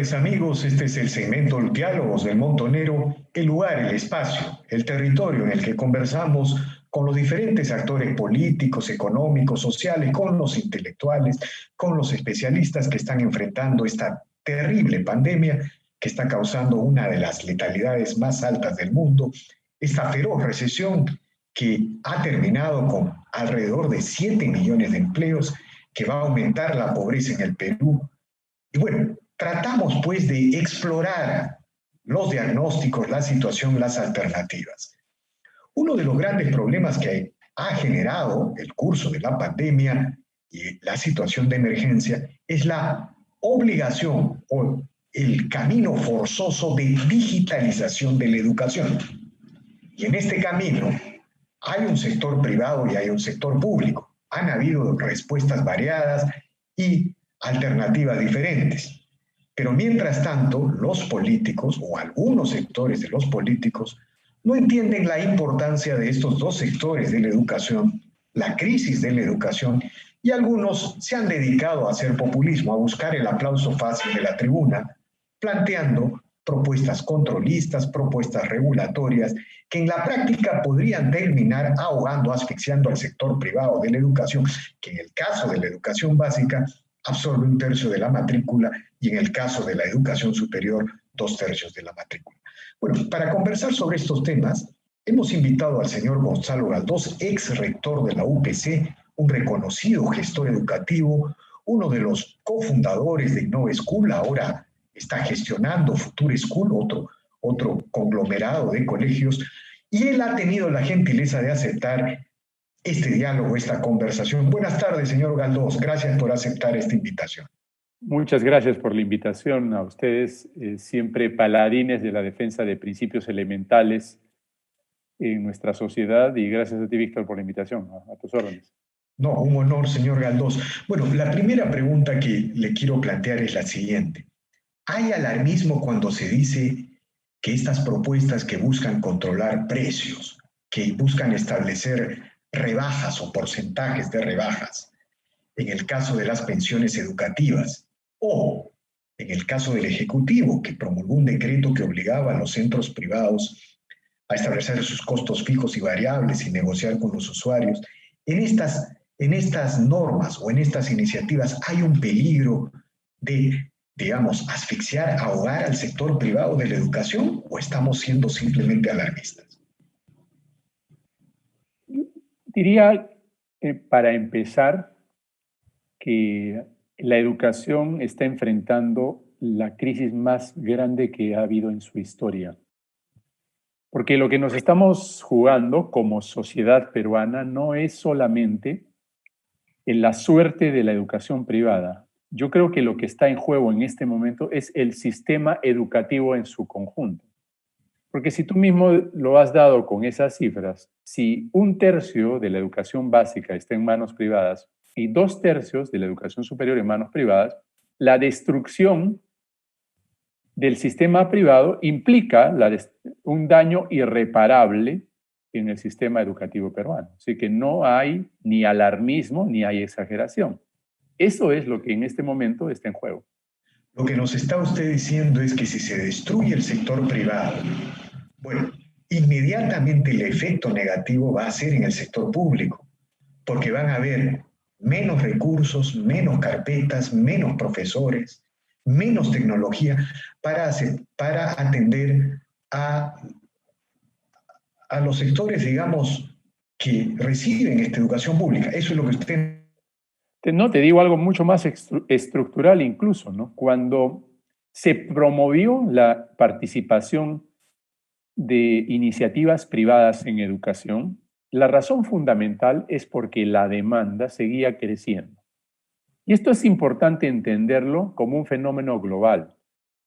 tardes, amigos. Este es el segmento Diálogos del Montonero, el lugar, el espacio, el territorio en el que conversamos con los diferentes actores políticos, económicos, sociales, con los intelectuales, con los especialistas que están enfrentando esta terrible pandemia que está causando una de las letalidades más altas del mundo, esta feroz recesión que ha terminado con alrededor de 7 millones de empleos, que va a aumentar la pobreza en el Perú. Y bueno, tratamos pues de explorar los diagnósticos, la situación, las alternativas. Uno de los grandes problemas que ha generado el curso de la pandemia y la situación de emergencia es la obligación o el camino forzoso de digitalización de la educación. Y en este camino hay un sector privado y hay un sector público. Han habido respuestas variadas y alternativas diferentes. Pero mientras tanto, los políticos o algunos sectores de los políticos no entienden la importancia de estos dos sectores de la educación, la crisis de la educación, y algunos se han dedicado a hacer populismo, a buscar el aplauso fácil de la tribuna, planteando propuestas controlistas, propuestas regulatorias, que en la práctica podrían terminar ahogando, asfixiando al sector privado de la educación, que en el caso de la educación básica absorbe 1/3 de la matrícula y en el caso de la educación superior 2/3 de la matrícula. Bueno, para conversar sobre estos temas, hemos invitado al señor Gonzalo Galdós, ex rector de la UPC, un reconocido gestor educativo, uno de los cofundadores de Innove School, ahora está gestionando Future School, otro conglomerado de colegios, y él ha tenido la gentileza de aceptar este diálogo, esta conversación. Buenas tardes, señor Galdós. Gracias por aceptar esta invitación. Muchas gracias por la invitación a ustedes, siempre paladines de la defensa de principios elementales en nuestra sociedad, y gracias a ti, Víctor, por la invitación. A tus órdenes. No, un honor, señor Galdós. Bueno, la primera pregunta que le quiero plantear es la siguiente. ¿Hay alarmismo cuando se dice que estas propuestas que buscan controlar precios, que buscan establecer rebajas o porcentajes de rebajas, en el caso de las pensiones educativas, o en el caso del Ejecutivo, que promulgó un decreto que obligaba a los centros privados a establecer sus costos fijos y variables y negociar con los usuarios? En estas normas o en estas iniciativas hay un peligro de, digamos, asfixiar, ahogar al sector privado de la educación, o estamos siendo simplemente alarmistas? Diría, para empezar, que la educación está enfrentando la crisis más grande que ha habido en su historia. Porque lo que nos estamos jugando como sociedad peruana no es solamente en la suerte de la educación privada. Yo creo que lo que está en juego en este momento es el sistema educativo en su conjunto. Porque si tú mismo lo has dado con esas cifras, si 1/3 de la educación básica está en manos privadas y 2/3 de la educación superior en manos privadas, la destrucción del sistema privado implica un daño irreparable en el sistema educativo peruano. Así que no hay ni alarmismo ni hay exageración. Eso es lo que en este momento está en juego. Lo que nos está usted diciendo es que si se destruye el sector privado, bueno, inmediatamente el efecto negativo va a ser en el sector público, porque van a haber menos recursos, menos carpetas, menos profesores, menos tecnología para atender a los sectores, digamos, que reciben esta educación pública. Eso es lo que usted... No, te digo algo mucho más estructural incluso, ¿no? Cuando se promovió la participación de iniciativas privadas en educación, la razón fundamental es porque la demanda seguía creciendo. Y esto es importante entenderlo como un fenómeno global.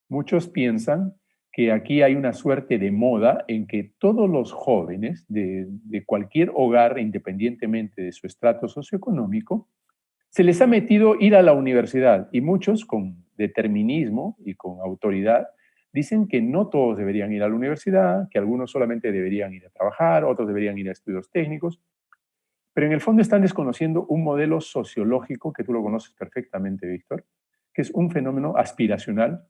Muchos piensan que aquí hay una suerte de moda en que todos los jóvenes de cualquier hogar, independientemente de su estrato socioeconómico, se les ha metido ir a la universidad, y muchos con determinismo y con autoridad dicen que no todos deberían ir a la universidad, que algunos solamente deberían ir a trabajar, otros deberían ir a estudios técnicos, pero en el fondo están desconociendo un modelo sociológico que tú lo conoces perfectamente, Víctor, que es un fenómeno aspiracional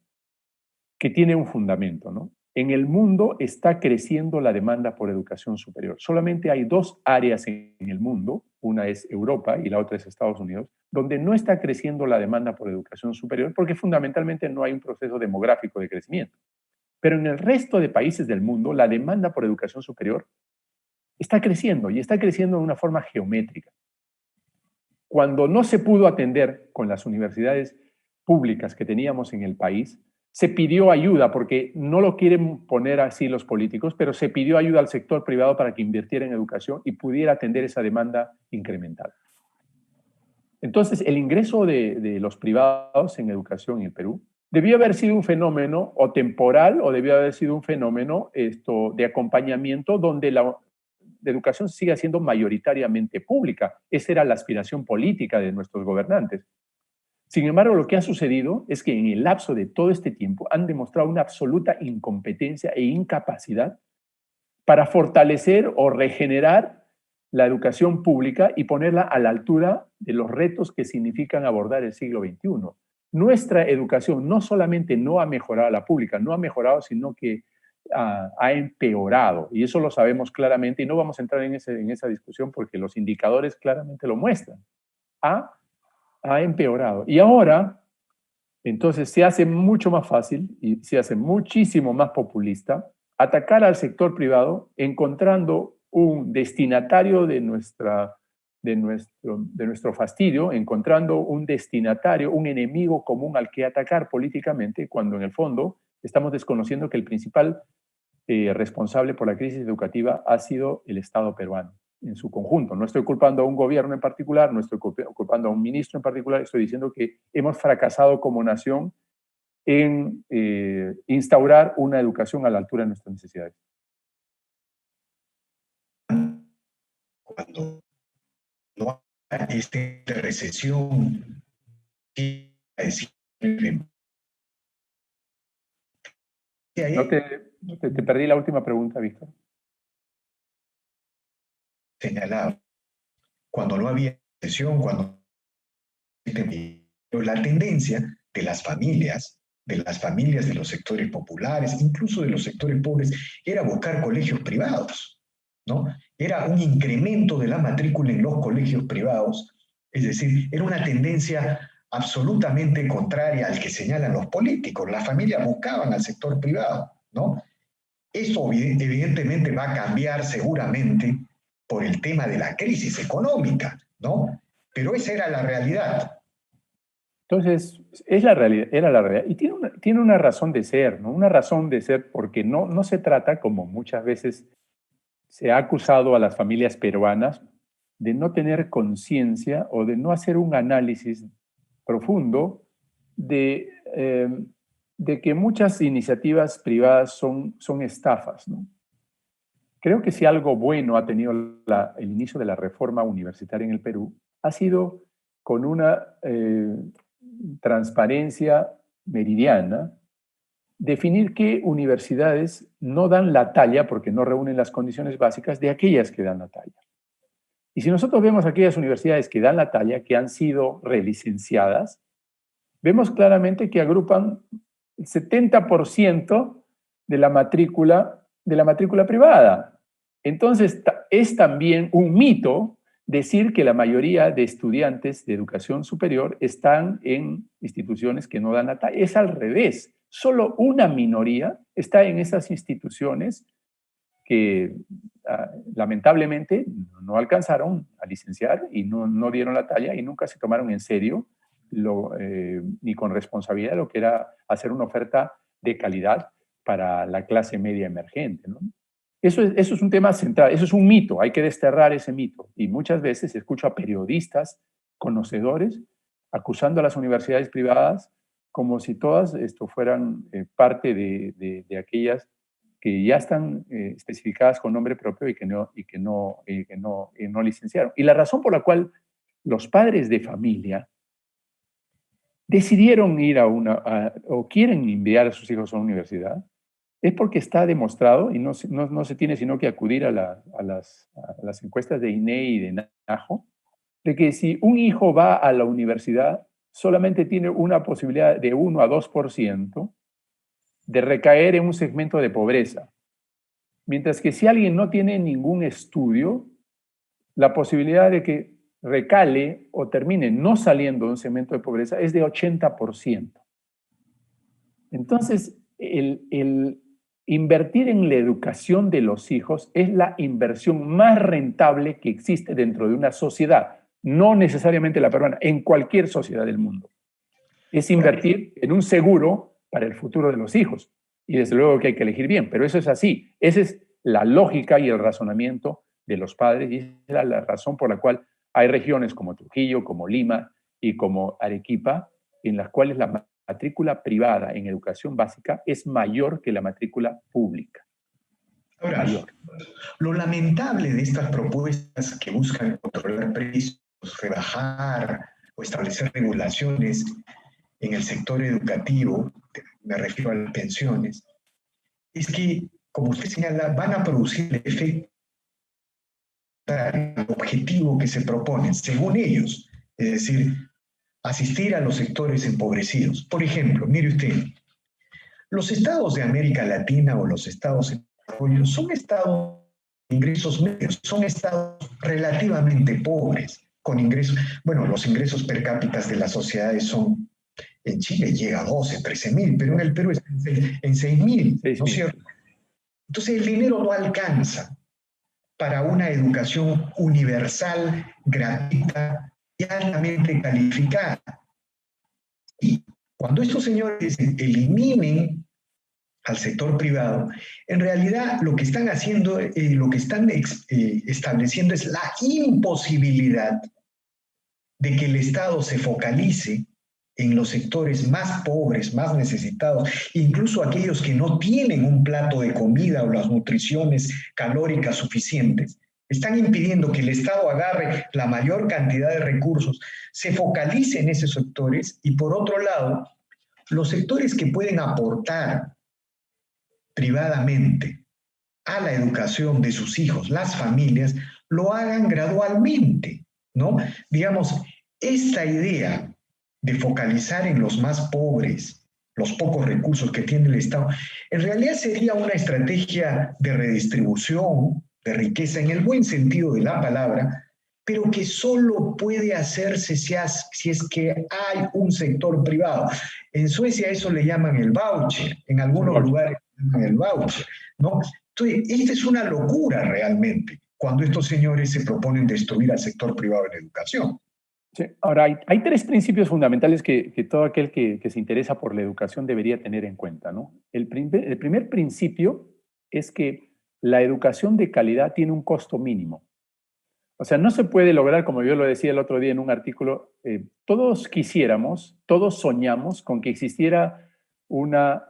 que tiene un fundamento, ¿no? En el mundo está creciendo la demanda por educación superior. Solamente hay dos áreas en el mundo, una es Europa y la otra es Estados Unidos, donde no está creciendo la demanda por educación superior porque fundamentalmente no hay un proceso demográfico de crecimiento. Pero en el resto de países del mundo, la demanda por educación superior está creciendo y está creciendo de una forma geométrica. Cuando no se pudo atender con las universidades públicas que teníamos en el país, se pidió ayuda, porque no lo quieren poner así los políticos, pero se pidió ayuda al sector privado para que invirtiera en educación y pudiera atender esa demanda incremental. Entonces, el ingreso de los privados en educación en el Perú debió haber sido un fenómeno o temporal o debió haber sido un fenómeno de acompañamiento donde la educación siga siendo mayoritariamente pública. Esa era la aspiración política de nuestros gobernantes. Sin embargo, lo que ha sucedido es que en el lapso de todo este tiempo han demostrado una absoluta incompetencia e incapacidad para fortalecer o regenerar la educación pública y ponerla a la altura de los retos que significan abordar el siglo XXI. Nuestra educación no solamente no ha mejorado la pública, no ha mejorado, sino que ha empeorado. Y eso lo sabemos claramente y no vamos a entrar en esa discusión porque los indicadores claramente lo muestran. Ha empeorado. Y ahora, entonces, se hace mucho más fácil y se hace muchísimo más populista atacar al sector privado encontrando un destinatario de nuestro fastidio, encontrando un destinatario, un enemigo común al que atacar políticamente, cuando en el fondo estamos desconociendo que el principal responsable por la crisis educativa ha sido el Estado peruano en su conjunto. No estoy culpando a un gobierno en particular, no estoy culpando a un ministro en particular, estoy diciendo que hemos fracasado como nación en instaurar una educación a la altura de nuestras necesidades. Cuando no hay recesión, Te perdí la última pregunta, Víctor. Señalado, cuando no había recesión, la tendencia de las familias de los sectores populares, incluso de los sectores pobres, era buscar colegios privados, ¿no? Era un incremento de la matrícula en los colegios privados, es decir, era una tendencia absolutamente contraria al que señalan los políticos. Las familias buscaban al sector privado, ¿no? Eso evidentemente va a cambiar seguramente por el tema de la crisis económica, ¿no? Pero esa era la realidad. Entonces, es la realidad, era la realidad. Y tiene una razón de ser, ¿no? Una razón de ser porque no se trata, como muchas veces se ha acusado a las familias peruanas, de no tener conciencia o de no hacer un análisis profundo de que muchas iniciativas privadas son estafas, ¿no? Creo que si algo bueno ha tenido el inicio de la reforma universitaria en el Perú, ha sido con una transparencia meridiana, definir qué universidades no dan la talla, porque no reúnen las condiciones básicas, de aquellas que dan la talla. Y si nosotros vemos aquellas universidades que dan la talla, que han sido relicenciadas, vemos claramente que agrupan el 70% de la matrícula privada. Entonces, es también un mito decir que la mayoría de estudiantes de educación superior están en instituciones que no dan la talla. Es al revés. Solo una minoría está en esas instituciones que lamentablemente no alcanzaron a licenciar y no dieron la talla y nunca se tomaron en serio ni con responsabilidad lo que era hacer una oferta de calidad para la clase media emergente, ¿no? Eso es un tema central, eso es un mito, hay que desterrar ese mito. Y muchas veces escucho a periodistas conocedores acusando a las universidades privadas como si todas fueran parte de aquellas que ya están especificadas con nombre propio y que no licenciaron. Y la razón por la cual los padres de familia decidieron ir o quieren enviar a sus hijos a una universidad es porque está demostrado, y no se tiene sino que acudir a las encuestas de INEI y de NAJO, de que si un hijo va a la universidad, solamente tiene una posibilidad de 1 a 2% de recaer en un segmento de pobreza. Mientras que si alguien no tiene ningún estudio, la posibilidad de que recale o termine no saliendo de un segmento de pobreza es de 80%. Entonces, el invertir en la educación de los hijos es la inversión más rentable que existe dentro de una sociedad, no necesariamente la peruana, en cualquier sociedad del mundo. Es invertir en un seguro para el futuro de los hijos. Y desde luego que hay que elegir bien, pero eso es así. Esa es la lógica y el razonamiento de los padres y es la razón por la cual hay regiones como Trujillo, como Lima y como Arequipa, en las cuales la matrícula privada en educación básica es mayor que la matrícula pública. Ahora, Mayor. lo lamentable de estas propuestas que buscan controlar precios, rebajar o establecer regulaciones en el sector educativo, me refiero a las pensiones, es que, como usted señala, van a producir el efecto objetivo que se proponen, según ellos, es decir, asistir a los sectores empobrecidos. Por ejemplo, mire usted, los estados de América Latina o los estados en desarrollo son estados de ingresos medios, son estados relativamente pobres, con ingresos, bueno, los ingresos per cápita de las sociedades son, en Chile llega a 12, 13 mil, pero en el Perú está en 6 mil, ¿no es cierto? Entonces el dinero no alcanza para una educación universal, gratuita y altamente calificada. Y cuando estos señores eliminen al sector privado, en realidad lo que están haciendo, lo que están estableciendo es la imposibilidad de que el Estado se focalice en los sectores más pobres, más necesitados, incluso aquellos que no tienen un plato de comida o las nutriciones calóricas suficientes. Están impidiendo que el Estado agarre la mayor cantidad de recursos, se focalice en esos sectores y por otro lado, los sectores que pueden aportar privadamente a la educación de sus hijos, las familias, lo hagan gradualmente, ¿no? Digamos, esta idea de focalizar en los más pobres, los pocos recursos que tiene el Estado, en realidad sería una estrategia de redistribución de riqueza en el buen sentido de la palabra, pero que solo puede hacerse si es que hay un sector privado. En Suecia eso le llaman el voucher, en algunos lugares le llaman el voucher, ¿no? Entonces, esta es una locura realmente, cuando estos señores se proponen destruir al sector privado en la educación. Sí. Ahora, hay tres principios fundamentales que todo aquel que se interesa por la educación debería tener en cuenta, ¿no? El primer principio es que la educación de calidad tiene un costo mínimo. O sea, no se puede lograr, como yo lo decía el otro día en un artículo, todos quisiéramos, todos soñamos con que existiera una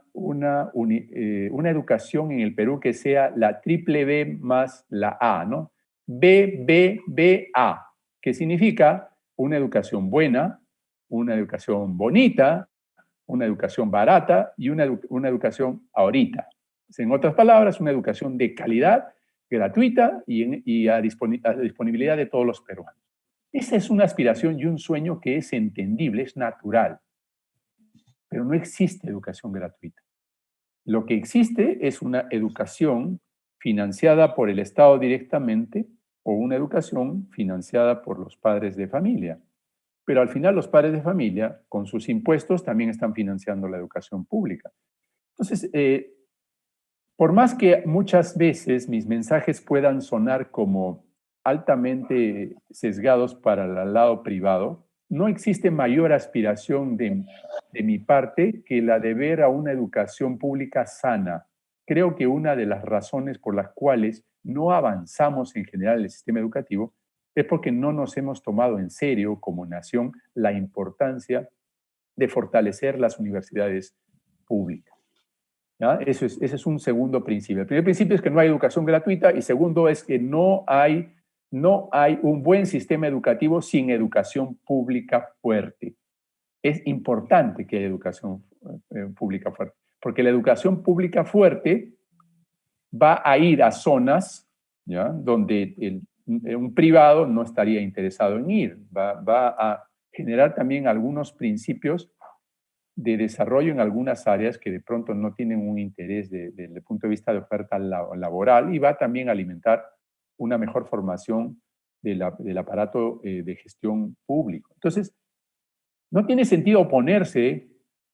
educación en el Perú que sea la triple B más la A, ¿no? B, B, B, A, que significa una educación buena, una educación bonita, una educación barata y una educación ahorita. En otras palabras, una educación de calidad, gratuita y a disponibilidad de todos los peruanos. Esa es una aspiración y un sueño que es entendible, es natural, pero no existe educación gratuita. Lo que existe es una educación financiada por el Estado directamente o una educación financiada por los padres de familia. Pero al final los padres de familia, con sus impuestos, también están financiando la educación pública. Entonces, por más que muchas veces mis mensajes puedan sonar como altamente sesgados para el lado privado, no existe mayor aspiración de mi parte que la de ver a una educación pública sana. Creo que una de las razones por las cuales no avanzamos en general en el sistema educativo es porque no nos hemos tomado en serio como nación la importancia de fortalecer las universidades públicas. ¿Ya? Ese es un segundo principio. El primer principio es que no hay educación gratuita y segundo es que no hay un buen sistema educativo sin educación pública fuerte. Es importante que haya educación pública fuerte, porque la educación pública fuerte va a ir a zonas, ¿ya?, donde un privado no estaría interesado en ir. Va a generar también algunos principios de desarrollo en algunas áreas que de pronto no tienen un interés desde el punto de vista de oferta laboral, y va también a alimentar una mejor formación del aparato de gestión público. Entonces, no tiene sentido oponerse,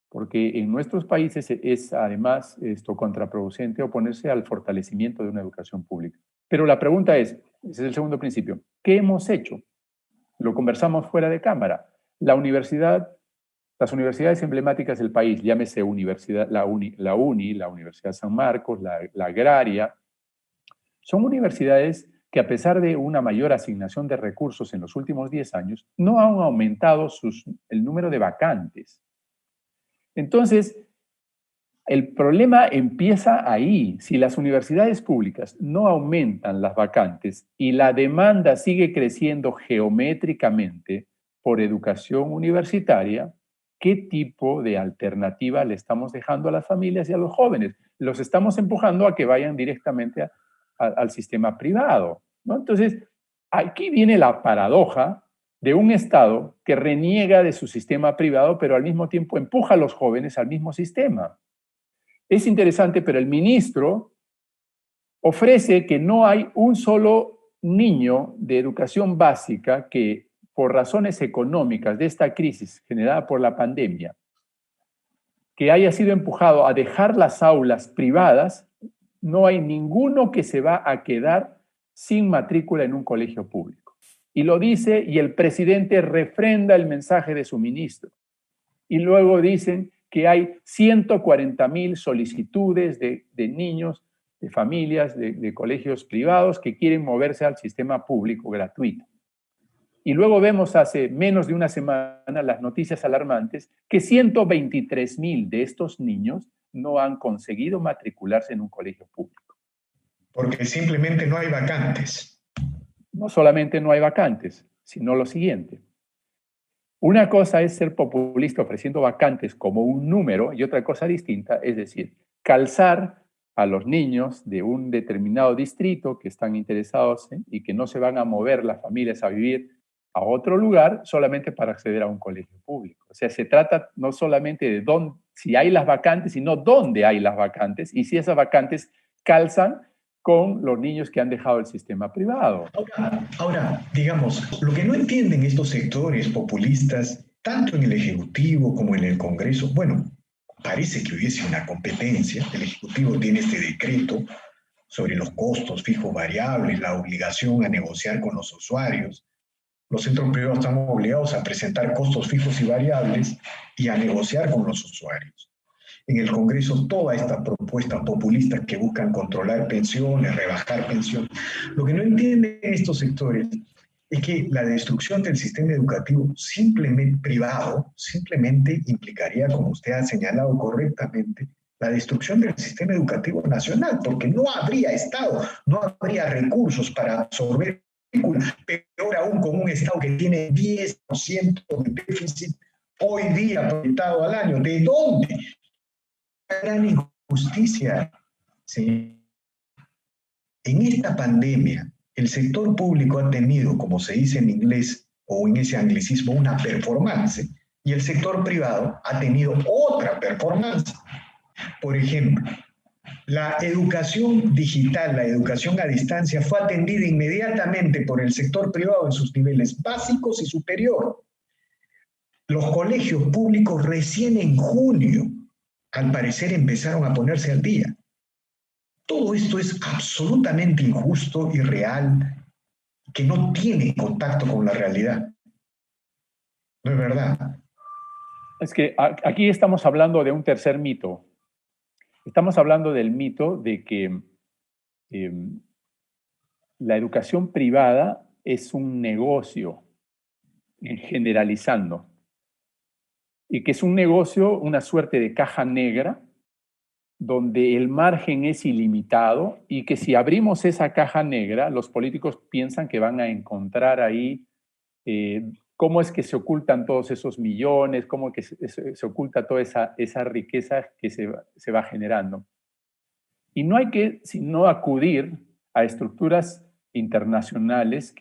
porque en nuestros países es además esto contraproducente oponerse al fortalecimiento de una educación pública. Pero la pregunta es, ese es el segundo principio, ¿qué hemos hecho? Lo conversamos fuera de cámara. Las universidades emblemáticas del país, llámese universidad, la Universidad San Marcos, la Agraria, son universidades que, a pesar de una mayor asignación de recursos en los últimos 10 años, no han aumentado el número de vacantes. Entonces, el problema empieza ahí. Si las universidades públicas no aumentan las vacantes y la demanda sigue creciendo geométricamente por educación universitaria, ¿qué tipo de alternativa le estamos dejando a las familias y a los jóvenes? Los estamos empujando a que vayan directamente al sistema privado, ¿no? Entonces, aquí viene la paradoja de un Estado que reniega de su sistema privado, pero al mismo tiempo empuja a los jóvenes al mismo sistema. Es interesante, pero el ministro ofrece que no hay un solo niño de educación básica que, por razones económicas de esta crisis generada por la pandemia, que haya sido empujado a dejar las aulas privadas. No hay ninguno que se va a quedar sin matrícula en un colegio público. Y lo dice, y el presidente refrenda el mensaje de su ministro. Y luego dicen que hay 140,000 solicitudes de niños, de familias, de colegios privados que quieren moverse al sistema público gratuito. Y luego vemos hace menos de una semana las noticias alarmantes que 123,000 de estos niños no han conseguido matricularse en un colegio público. Porque simplemente no hay vacantes. No solamente no hay vacantes, sino lo siguiente. Una cosa es ser populista ofreciendo vacantes como un número, y otra cosa distinta es decir, calzar a los niños de un determinado distrito que están interesados y que no se van a mover las familias a vivir a otro lugar solamente para acceder a un colegio público. O sea, se trata no solamente de si hay las vacantes, sino dónde hay las vacantes y si esas vacantes calzan con los niños que han dejado el sistema privado. Ahora, digamos, lo que no entienden estos sectores populistas, tanto en el Ejecutivo como en el Congreso, bueno, parece que hubiese una competencia. El Ejecutivo tiene este decreto sobre los costos fijos variables, la obligación a negociar con los usuarios. Los centros privados están obligados a presentar costos fijos y variables y a negociar con los usuarios. En el Congreso, toda esta propuesta populista que buscan controlar pensiones, rebajar pensiones. Lo que no entienden estos sectores es que la destrucción del sistema educativo privado simplemente implicaría, como usted ha señalado correctamente, la destrucción del sistema educativo nacional, porque no habría Estado, no habría recursos para absorber, peor aún con un Estado que tiene 10% de déficit hoy día proyectado al año. ¿De dónde? Gran injusticia. ¿Sí? En esta pandemia, el sector público ha tenido, como se dice en inglés o en ese anglicismo, una performance, y el sector privado ha tenido otra performance. Por ejemplo, la educación digital, la educación a distancia, fue atendida inmediatamente por el sector privado en sus niveles básicos y superior. Los colegios públicos recién en junio, al parecer, empezaron a ponerse al día. Todo esto es absolutamente injusto, irreal, que no tiene contacto con la realidad. ¿No es verdad? Es que aquí estamos hablando de un tercer mito. Estamos hablando del mito de que la educación privada es un negocio, generalizando, y que es un negocio, una suerte de caja negra, donde el margen es ilimitado y que si abrimos esa caja negra, los políticos piensan que van a encontrar ahí cómo es que se ocultan todos esos millones, cómo que se oculta toda esa riqueza que se va generando. Y no hay que sino acudir a estructuras internacionales,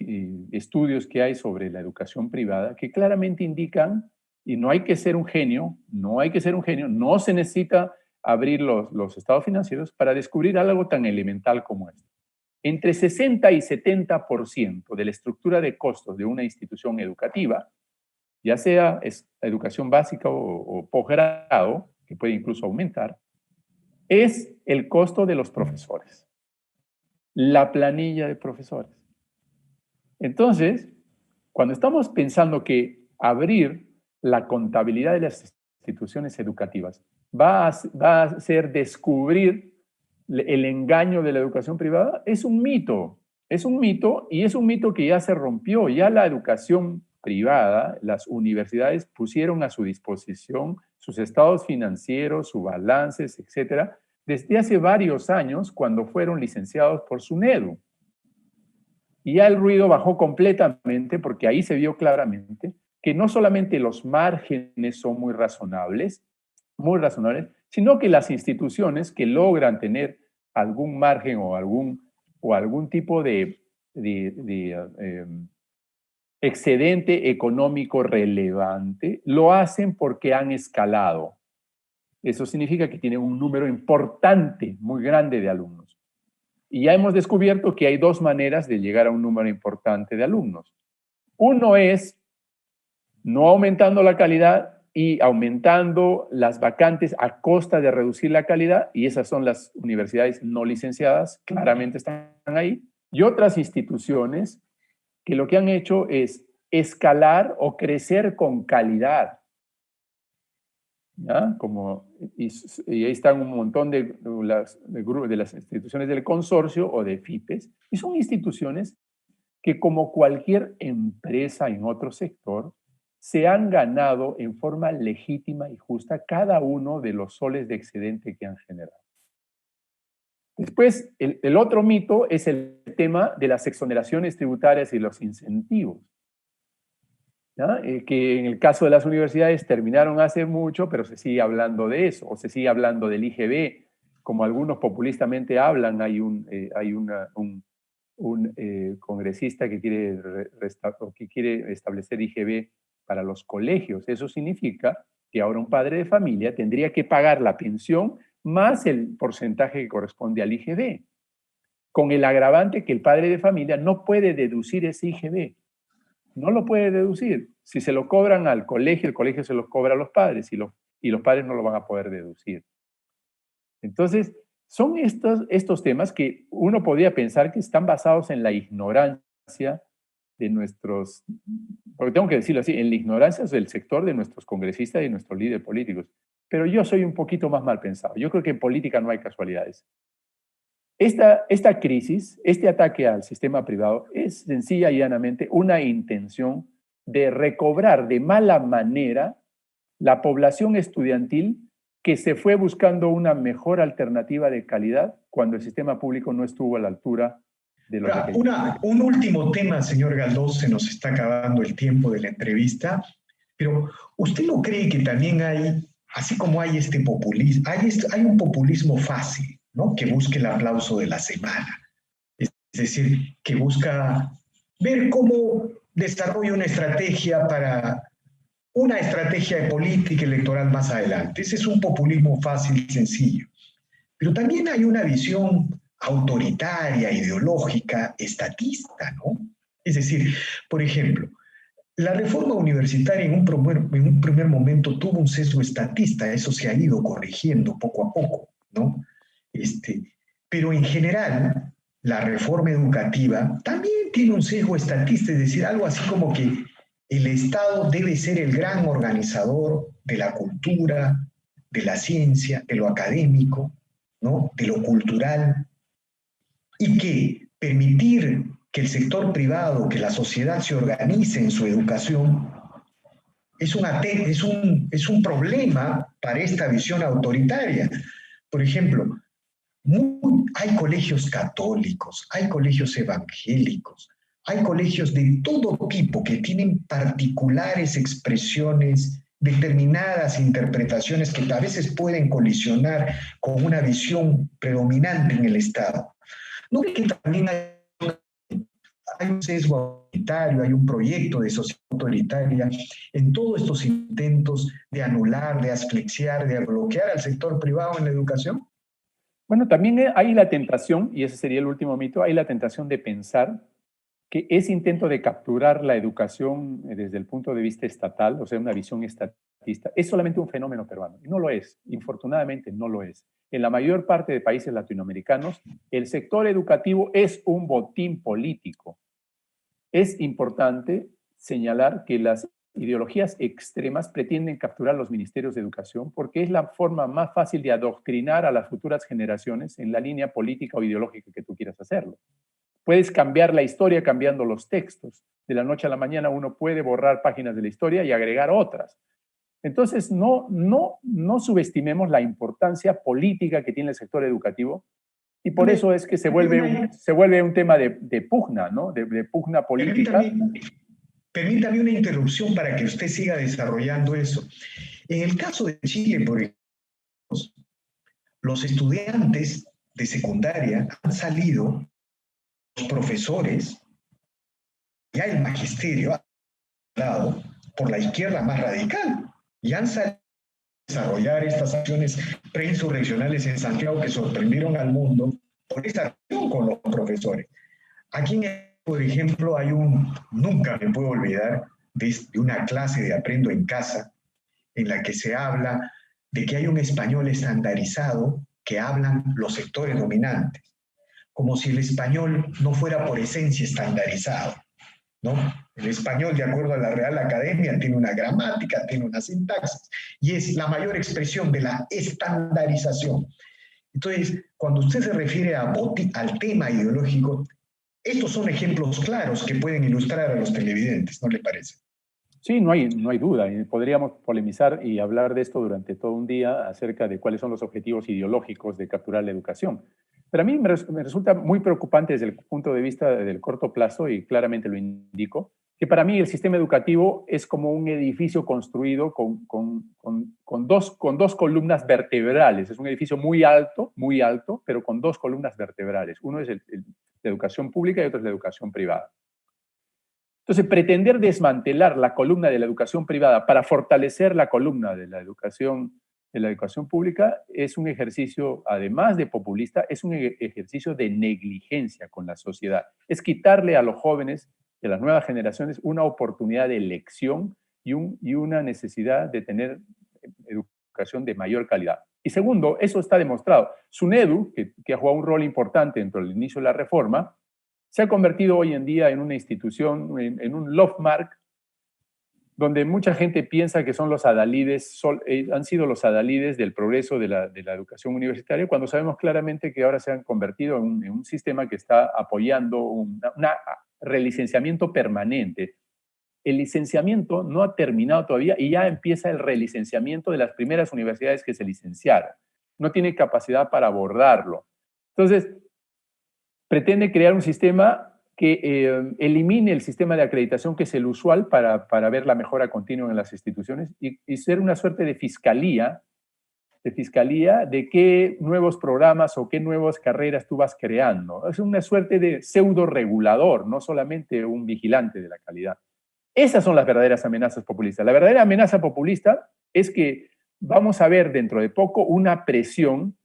estudios que hay sobre la educación privada, que claramente indican Y no hay que ser un genio, no se necesita abrir los estados financieros para descubrir algo tan elemental como esto. Entre 60 y 70% de la estructura de costos de una institución educativa, ya sea educación básica o posgrado, que puede incluso aumentar, es el costo de los profesores, la planilla de profesores. Entonces, cuando estamos pensando que abrir la contabilidad de las instituciones educativas va a ser descubrir el engaño de la educación privada, es un mito y es un mito que ya se rompió. Ya la educación privada, las universidades pusieron a su disposición sus estados financieros, sus balances, etcétera, desde hace varios años cuando fueron licenciados por SUNEDU. Y ya el ruido bajó completamente porque ahí se vio claramente que no solamente los márgenes son muy razonables, sino que las instituciones que logran tener algún margen o algún tipo de excedente económico relevante, lo hacen porque han escalado. Eso significa que tienen un número importante, muy grande de alumnos. Y ya hemos descubierto que hay dos maneras de llegar a un número importante de alumnos. Uno es no aumentando la calidad y aumentando las vacantes a costa de reducir la calidad, y esas son las universidades no licenciadas, claramente están ahí, y otras instituciones que lo que han hecho es escalar o crecer con calidad. ¿Ya? Y ahí están un montón de las instituciones del consorcio o de FIPES, y son instituciones que, como cualquier empresa en otro sector, se han ganado en forma legítima y justa cada uno de los soles de excedente que han generado. Después, el otro mito es el tema de las exoneraciones tributarias y los incentivos, ¿ya? Que en el caso de las universidades terminaron hace mucho, pero se sigue hablando de eso, o se sigue hablando del IGB, como algunos populistamente hablan. Hay un congresista que quiere establecer IGB para los colegios. Eso significa que ahora un padre de familia tendría que pagar la pensión más el porcentaje que corresponde al IGB, con el agravante que el padre de familia no puede deducir ese IGB. No lo puede deducir. Si se lo cobran al colegio, el colegio se los cobra a los padres y los padres no lo van a poder deducir. Entonces, son estos temas que uno podría pensar que están basados en la ignorancia de nuestros, porque tengo que decirlo así, en la ignorancia del sector de nuestros congresistas y de nuestros líderes políticos. Pero yo soy un poquito más mal pensado. Yo creo que en política no hay casualidades. Esta crisis, este ataque al sistema privado, es sencilla y llanamente una intención de recobrar de mala manera la población estudiantil que se fue buscando una mejor alternativa de calidad cuando el sistema público no estuvo a la altura de los requerimientos. Un último tema, señor Galdós, se nos está acabando el tiempo de la entrevista, pero ¿usted no cree que también hay, así como hay este populismo, hay un populismo fácil, ¿no?, que busca el aplauso de la semana? Es decir, que busca ver cómo desarrolla una estrategia de política electoral más adelante. Ese es un populismo fácil y sencillo. Pero también hay una visión autoritaria, ideológica, estatista, ¿no? Es decir, por ejemplo, la reforma universitaria en un primer momento tuvo un sesgo estatista. Eso se ha ido corrigiendo poco a poco, ¿no? Pero en general, la reforma educativa también tiene un sesgo estatista, es decir, algo así como que el Estado debe ser el gran organizador de la cultura, de la ciencia, de lo académico, ¿no?, de lo cultural, y que permitir que el sector privado, que la sociedad se organice en su educación, es un problema para esta visión autoritaria. Por ejemplo, hay colegios católicos, hay colegios evangélicos, hay colegios de todo tipo que tienen particulares expresiones, determinadas interpretaciones que a veces pueden colisionar con una visión predominante en el Estado. ¿No cree que también hay un sesgo autoritario, hay un proyecto de sociedad autoritaria en todos estos intentos de anular, de asfixiar, de bloquear al sector privado en la educación? Bueno, también hay la tentación, y ese sería el último mito, hay la tentación de pensar que ese intento de capturar la educación desde el punto de vista estatal, o sea, una visión estatista, es solamente un fenómeno peruano. Y no lo es, infortunadamente no lo es. En la mayor parte de países latinoamericanos, el sector educativo es un botín político. Es importante señalar que las ideologías extremas pretenden capturar los ministerios de educación porque es la forma más fácil de adoctrinar a las futuras generaciones en la línea política o ideológica que tú quieras hacerlo. Puedes cambiar la historia cambiando los textos. De la noche a la mañana uno puede borrar páginas de la historia y agregar otras. Entonces, no subestimemos la importancia política que tiene el sector educativo y por eso es que se vuelve un tema de pugna, ¿no? De pugna política. Permítame una interrupción para que usted siga desarrollando eso. En el caso de Chile, por ejemplo, los estudiantes de secundaria han salido, los profesores, ya el magisterio ha dado por la izquierda más radical y han salido a desarrollar estas acciones preinsurreccionales en Santiago que sorprendieron al mundo por esa acción con los profesores. Aquí, por ejemplo, nunca me puedo olvidar de una clase de Aprendo en Casa en la que se habla de que hay un español estandarizado que hablan los sectores dominantes, como si el español no fuera por esencia estandarizado, ¿no? El español, de acuerdo a la Real Academia, tiene una gramática, tiene una sintaxis, y es la mayor expresión de la estandarización. Entonces, cuando usted se refiere al tema ideológico, estos son ejemplos claros que pueden ilustrar a los televidentes, ¿no le parece? Sí, no hay duda. Podríamos polemizar y hablar de esto durante todo un día acerca de cuáles son los objetivos ideológicos de capturar la educación. Pero a mí me resulta muy preocupante desde el punto de vista del corto plazo, y claramente lo indico, que para mí el sistema educativo es como un edificio construido con dos columnas vertebrales. Es un edificio muy alto, pero con dos columnas vertebrales. Uno es la educación pública y otro es la educación privada. Entonces, pretender desmantelar la columna de la educación privada para fortalecer la columna de la educación pública es un ejercicio, además de populista, es un ejercicio de negligencia con la sociedad. Es quitarle a los jóvenes de las nuevas generaciones una oportunidad de elección y una necesidad de tener educación de mayor calidad. Y segundo, eso está demostrado. SUNEDU, que ha jugado un rol importante dentro del inicio de la reforma, se ha convertido hoy en día en una institución, en un love mark, donde mucha gente piensa que son los adalides, han sido los adalides del progreso de la educación universitaria, cuando sabemos claramente que ahora se han convertido en un sistema que está apoyando un relicenciamiento permanente. El licenciamiento no ha terminado todavía y ya empieza el relicenciamiento de las primeras universidades que se licenciaron. No tiene capacidad para abordarlo. Entonces, pretende crear un sistema que elimine el sistema de acreditación, que es el usual para ver la mejora continua en las instituciones, y ser una suerte de fiscalía de qué nuevos programas o qué nuevas carreras tú vas creando. Es una suerte de pseudo regulador, no solamente un vigilante de la calidad. Esas son las verdaderas amenazas populistas. La verdadera amenaza populista es que vamos a ver dentro de poco una presión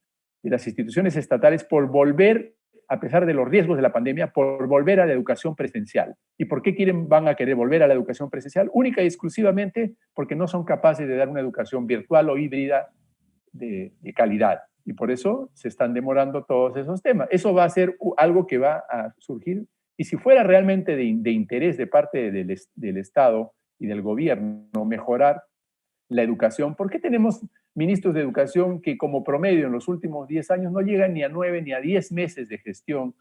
de las instituciones estatales por volver, a pesar de los riesgos de la pandemia, por volver a la educación presencial. ¿Y por qué van a querer volver a la educación presencial? Única y exclusivamente porque no son capaces de dar una educación virtual o híbrida de calidad. Y por eso se están demorando todos esos temas. Eso va a ser algo que va a surgir. Y si fuera realmente de interés de parte del Estado y del gobierno mejorar la educación, ¿por qué tenemos ministros de educación que como promedio en los últimos 10 años no llegan ni a 9 ni a 10 meses de gestión?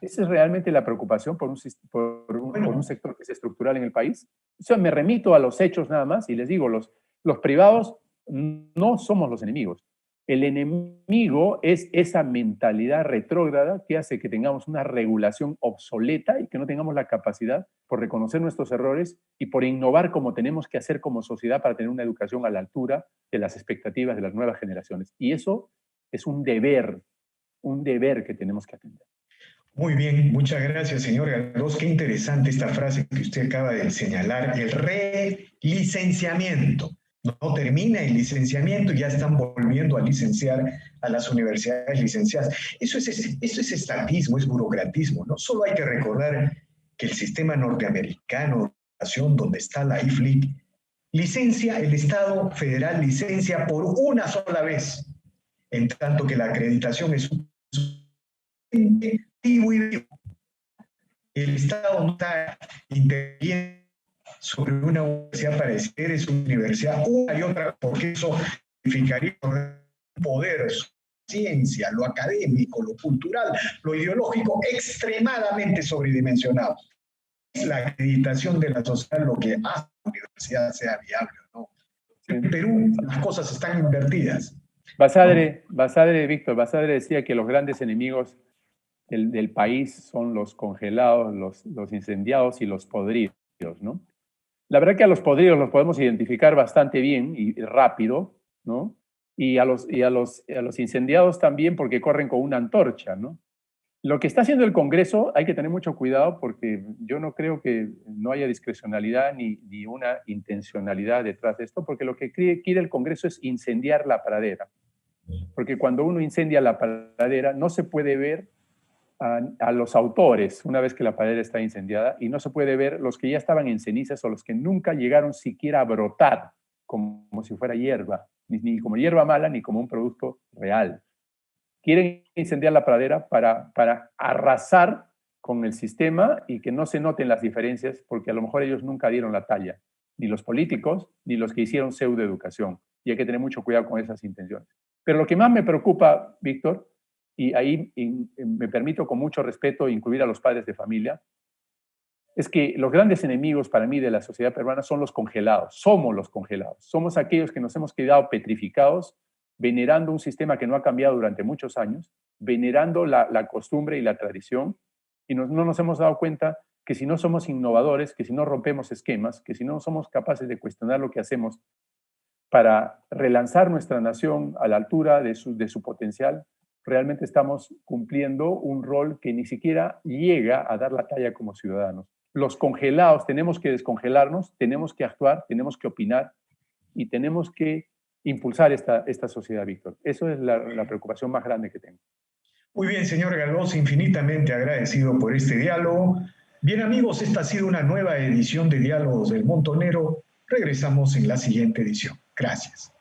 Esa es realmente la preocupación por un sector que es estructural en el país. O sea, me remito a los hechos nada más y les digo, los privados no somos los enemigos. El enemigo es esa mentalidad retrógrada que hace que tengamos una regulación obsoleta y que no tengamos la capacidad por reconocer nuestros errores y por innovar como tenemos que hacer como sociedad para tener una educación a la altura de las expectativas de las nuevas generaciones. Y eso es un deber que tenemos que atender. Muy bien, muchas gracias, señor Galdós. Qué interesante esta frase que usted acaba de señalar, el relicenciamiento. No termina el licenciamiento y ya están volviendo a licenciar a las universidades licenciadas. Eso es estatismo, es burocratismo, ¿no? Solo hay que recordar que el sistema norteamericano de educación, donde está la IFLIC, licencia, el Estado federal licencia por una sola vez, en tanto que la acreditación es un el Estado no está interviniendo sobre una universidad para decir es una universidad una y otra, porque eso significaría poder, ciencia, lo académico, lo cultural, lo ideológico, extremadamente sobredimensionado. Es la acreditación de la sociedad lo que hace que la universidad sea viable, ¿no? En Perú las cosas están invertidas. Basadre, Víctor, Basadre decía que los grandes enemigos del país son los congelados, los incendiados y los podridos, ¿no? La verdad que a los podridos los podemos identificar bastante bien y rápido, ¿no? Y a los incendiados también porque corren con una antorcha, ¿no? Lo que está haciendo el Congreso hay que tener mucho cuidado porque yo no creo que no haya discrecionalidad ni una intencionalidad detrás de esto, porque lo que quiere el Congreso es incendiar la pradera. Porque cuando uno incendia la pradera no se puede ver a los autores una vez que la pradera está incendiada y no se puede ver los que ya estaban en cenizas o los que nunca llegaron siquiera a brotar como si fuera hierba, ni como hierba mala ni como un producto real. Quieren incendiar la pradera para arrasar con el sistema y que no se noten las diferencias porque a lo mejor ellos nunca dieron la talla, ni los políticos, ni los que hicieron pseudoeducación. Y hay que tener mucho cuidado con esas intenciones. Pero lo que más me preocupa, Víctor, y ahí me permito con mucho respeto incluir a los padres de familia, es que los grandes enemigos para mí de la sociedad peruana son los congelados, somos los congelados, somos aquellos que nos hemos quedado petrificados, venerando un sistema que no ha cambiado durante muchos años, venerando la costumbre y la tradición, y no nos hemos dado cuenta que si no somos innovadores, que si no rompemos esquemas, que si no somos capaces de cuestionar lo que hacemos para relanzar nuestra nación a la altura de su potencial, realmente estamos cumpliendo un rol que ni siquiera llega a dar la talla como ciudadanos. Los congelados tenemos que descongelarnos, tenemos que actuar, tenemos que opinar y tenemos que impulsar esta sociedad, Víctor. Eso es la preocupación más grande que tengo. Muy bien, señor Galdós, infinitamente agradecido por este diálogo. Bien, amigos, esta ha sido una nueva edición de Diálogos del Montonero. Regresamos en la siguiente edición. Gracias.